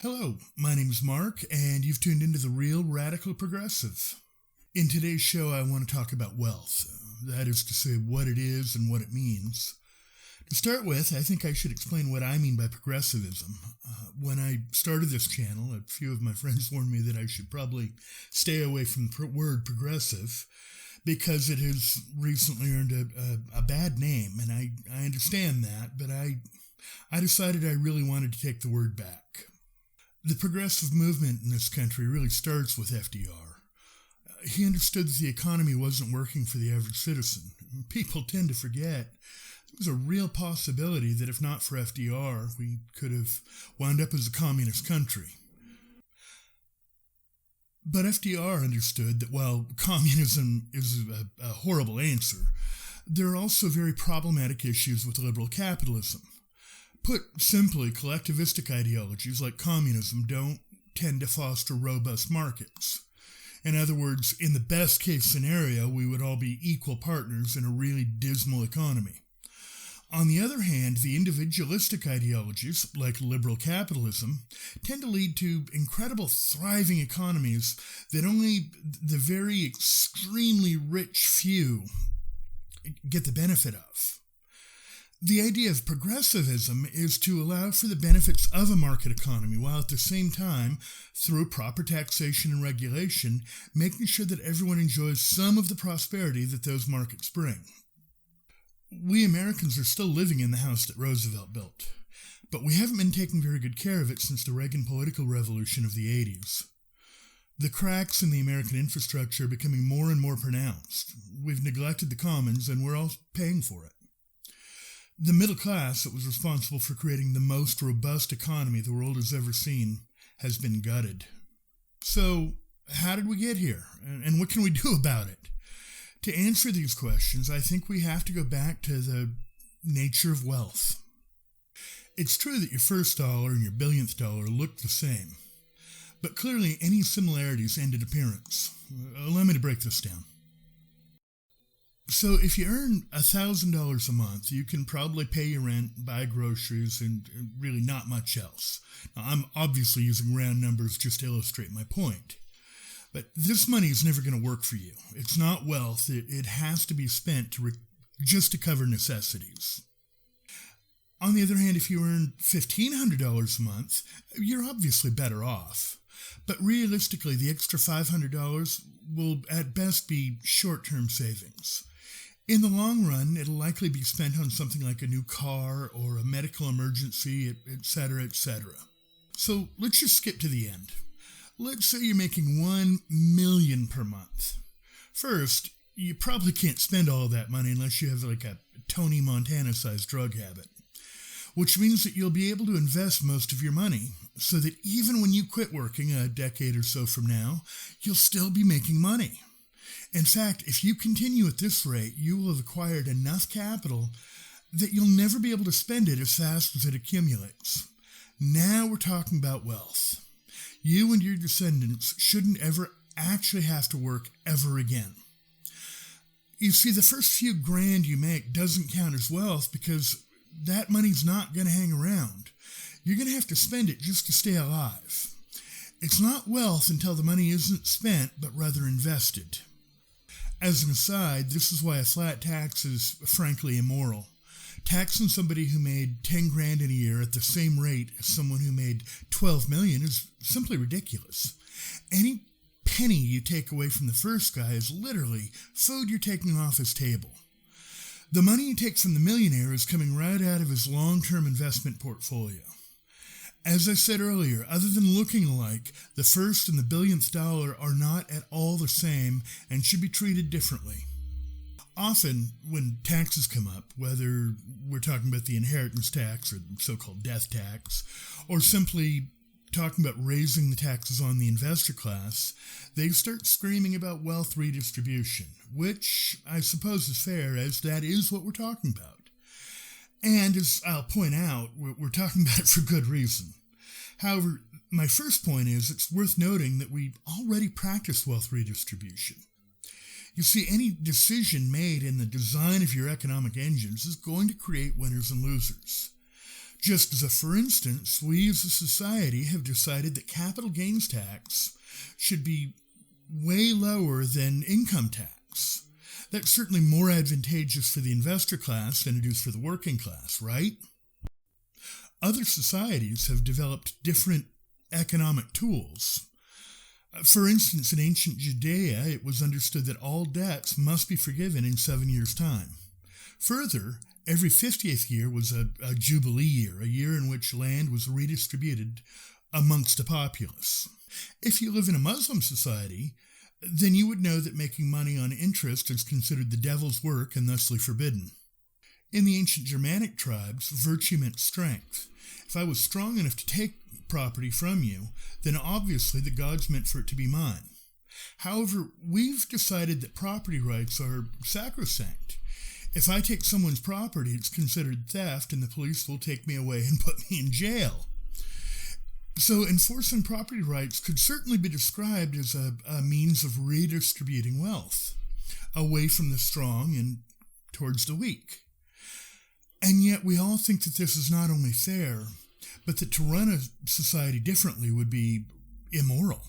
Hello, my name is Mark, and you've tuned into The Real Radical Progressive. In today's show, I want to talk about wealth. That is to say, what it is and what it means. To start with, I think I should explain what I mean by progressivism. When I started this channel, a few of my friends warned me that I should probably stay away from the word progressive because it has recently earned a bad name, and I understand that, but I decided I really wanted to take the word back. The progressive movement in this country really starts with FDR. He understood that the economy wasn't working for the average citizen. People tend to forget there was a real possibility that if not for FDR, we could have wound up as a communist country. But FDR understood that while communism is a horrible answer, there are also very problematic issues with liberal capitalism. Put simply, collectivistic ideologies like communism don't tend to foster robust markets. In other words, in the best case scenario, we would all be equal partners in a really dismal economy. On the other hand, the individualistic ideologies, like liberal capitalism, tend to lead to incredible thriving economies that only the very extremely rich few get the benefit of. The idea of progressivism is to allow for the benefits of a market economy while at the same time, through proper taxation and regulation, making sure that everyone enjoys some of the prosperity that those markets bring. We Americans are still living in the house that Roosevelt built, but we haven't been taking very good care of it since the Reagan political revolution of the 80s. The cracks in the American infrastructure are becoming more and more pronounced. We've neglected the commons and we're all paying for it. The middle class that was responsible for creating the most robust economy the world has ever seen has been gutted. So, how did we get here? And what can we do about it? To answer these questions, I think we have to go back to the nature of wealth. It's true that your first dollar and your billionth dollar look the same, but clearly any similarities end in appearance. Allow me to break this down. So if you earn $1,000 a month, you can probably pay your rent, buy groceries, and really not much else. Now, I'm obviously using round numbers just to illustrate my point. But this money is never going to work for you. It's not wealth. It has to be spent just to cover necessities. On the other hand, if you earn $1,500 a month, you're obviously better off. But realistically, the extra $500 will at best be short-term savings. In the long run, it'll likely be spent on something like a new car or a medical emergency, etc., etc. So let's just skip to the end. Let's say you're making $1 million per month. First, you probably can't spend all of that money unless you have like a Tony Montana-sized drug habit, which means that you'll be able to invest most of your money so that even when you quit working a decade or so from now, you'll still be making money. In fact, if you continue at this rate, you will have acquired enough capital that you'll never be able to spend it as fast as it accumulates. Now we're talking about wealth. You and your descendants shouldn't ever actually have to work ever again. You see, the first few grand you make doesn't count as wealth because that money's not going to hang around. You're going to have to spend it just to stay alive. It's not wealth until the money isn't spent, but rather invested. As an aside, this is why a flat tax is frankly immoral. Taxing somebody who made 10 grand in a year at the same rate as someone who made 12 million is simply ridiculous. Any penny you take away from the first guy is literally food you're taking off his table. The money you take from the millionaire is coming right out of his long-term investment portfolio. As I said earlier, other than looking alike, the first and the billionth dollar are not at all the same and should be treated differently. Often, when taxes come up, whether we're talking about the inheritance tax or the so-called death tax, or simply talking about raising the taxes on the investor class, they start screaming about wealth redistribution, which I suppose is fair, as that is what we're talking about. And as I'll point out, we're talking about it for good reason. However, my first point is it's worth noting that we already practice wealth redistribution. You see, any decision made in the design of your economic engines is going to create winners and losers. Just as a for instance, we as a society have decided that capital gains tax should be way lower than income tax. That's certainly more advantageous for the investor class than it is for the working class, right? Other societies have developed different economic tools. For instance, in ancient Judea, it was understood that all debts must be forgiven in 7 years' time. Further, every 50th year was a jubilee year, a year in which land was redistributed amongst the populace. If you live in a Muslim society, then you would know that making money on interest is considered the devil's work and thusly forbidden. In the ancient Germanic tribes, virtue meant strength. If I was strong enough to take property from you, then obviously the gods meant for it to be mine. However, we've decided that property rights are sacrosanct. If I take someone's property, it's considered theft, and the police will take me away and put me in jail. So enforcing property rights could certainly be described as a means of redistributing wealth away from the strong and towards the weak. And yet we all think that this is not only fair, but that to run a society differently would be immoral.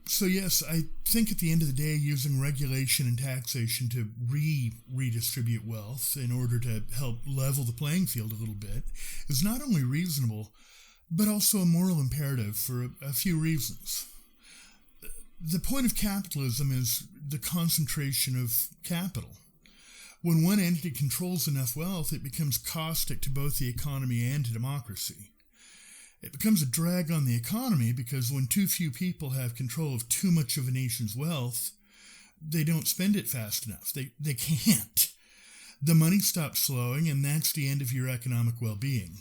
So yes, I think at the end of the day, using regulation and taxation to redistribute wealth in order to help level the playing field a little bit is not only reasonable, but also a moral imperative for a few reasons. The point of capitalism is the concentration of capital. When one entity controls enough wealth, it becomes caustic to both the economy and to democracy. It becomes a drag on the economy because when too few people have control of too much of a nation's wealth, they don't spend it fast enough. They can't. The money stops flowing, and that's the end of your economic well-being.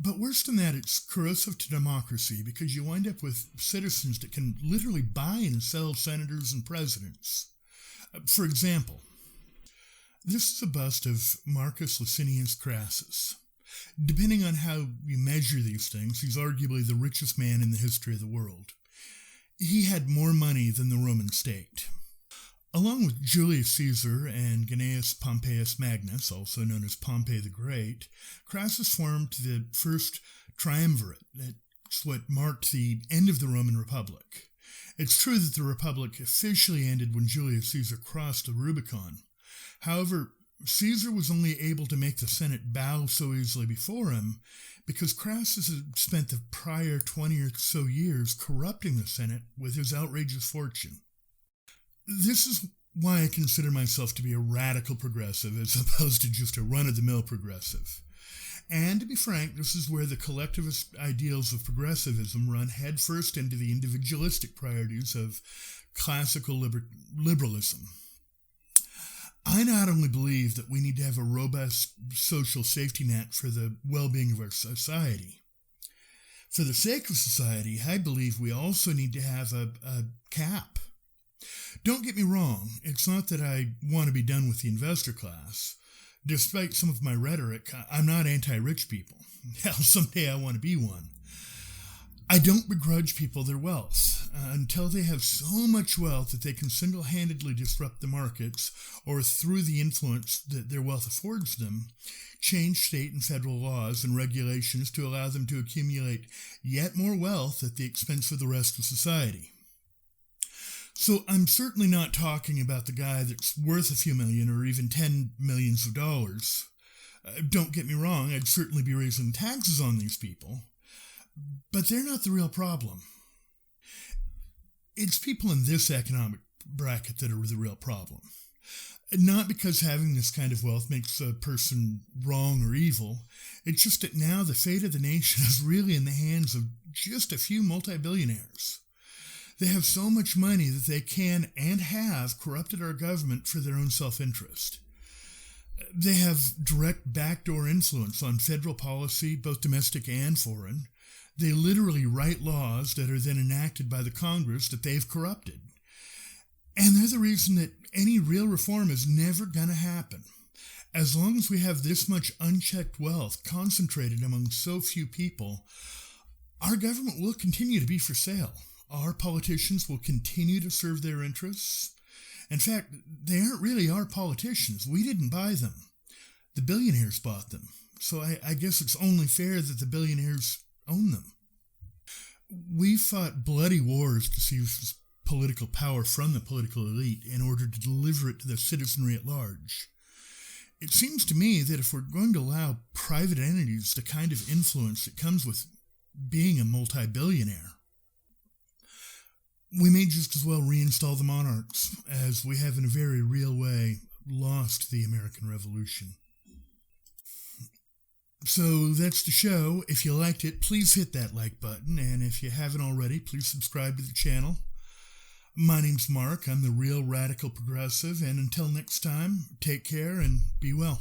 But worse than that, it's corrosive to democracy because you wind up with citizens that can literally buy and sell senators and presidents. For example, this is a bust of Marcus Licinius Crassus. Depending on how you measure these things, he's arguably the richest man in the history of the world. He had more money than the Roman state. Along with Julius Caesar and Gnaeus Pompeius Magnus, also known as Pompey the Great, Crassus formed the first triumvirate. That's what marked the end of the Roman Republic. It's true that the Republic officially ended when Julius Caesar crossed the Rubicon. However, Caesar was only able to make the Senate bow so easily before him because Crassus had spent the prior 20 or so years corrupting the Senate with his outrageous fortune. This is why I consider myself to be a radical progressive as opposed to just a run-of-the-mill progressive. And to be frank, this is where the collectivist ideals of progressivism run headfirst into the individualistic priorities of classical liberalism. I not only believe that we need to have a robust social safety net for the well-being of our society. For the sake of society, I believe we also need to have a cap. Don't get me wrong, it's not that I want to be done with the investor class. Despite some of my rhetoric, I'm not anti-rich people. Hell, someday I want to be one. I don't begrudge people their wealth until they have so much wealth that they can single-handedly disrupt the markets or through the influence that their wealth affords them, change state and federal laws and regulations to allow them to accumulate yet more wealth at the expense of the rest of society. So I'm certainly not talking about the guy that's worth a few million or even 10 millions of dollars. Don't get me wrong, I'd certainly be raising taxes on these people. But they're not the real problem. It's people in this economic bracket that are the real problem. Not because having this kind of wealth makes a person wrong or evil. It's just that now the fate of the nation is really in the hands of just a few multi-billionaires. They have so much money that they can and have corrupted our government for their own self-interest. They have direct backdoor influence on federal policy, both domestic and foreign. They literally write laws that are then enacted by the Congress that they've corrupted. And they're the reason that any real reform is never going to happen. As long as we have this much unchecked wealth concentrated among so few people, our government will continue to be for sale. Our politicians will continue to serve their interests. In fact, they aren't really our politicians. We didn't buy them. The billionaires bought them. So I guess it's only fair that the billionaires own them. We fought bloody wars to seize political power from the political elite in order to deliver it to the citizenry at large. It seems to me that if we're going to allow private entities the kind of influence that comes with being a multi-billionaire, we may just as well reinstall the monarchs, as we have in a very real way lost the American Revolution. So that's the show. If you liked it, please hit that like button, and if you haven't already, please subscribe to the channel. My name's Mark. I'm the Real Radical Progressive, and until next time, take care and be well.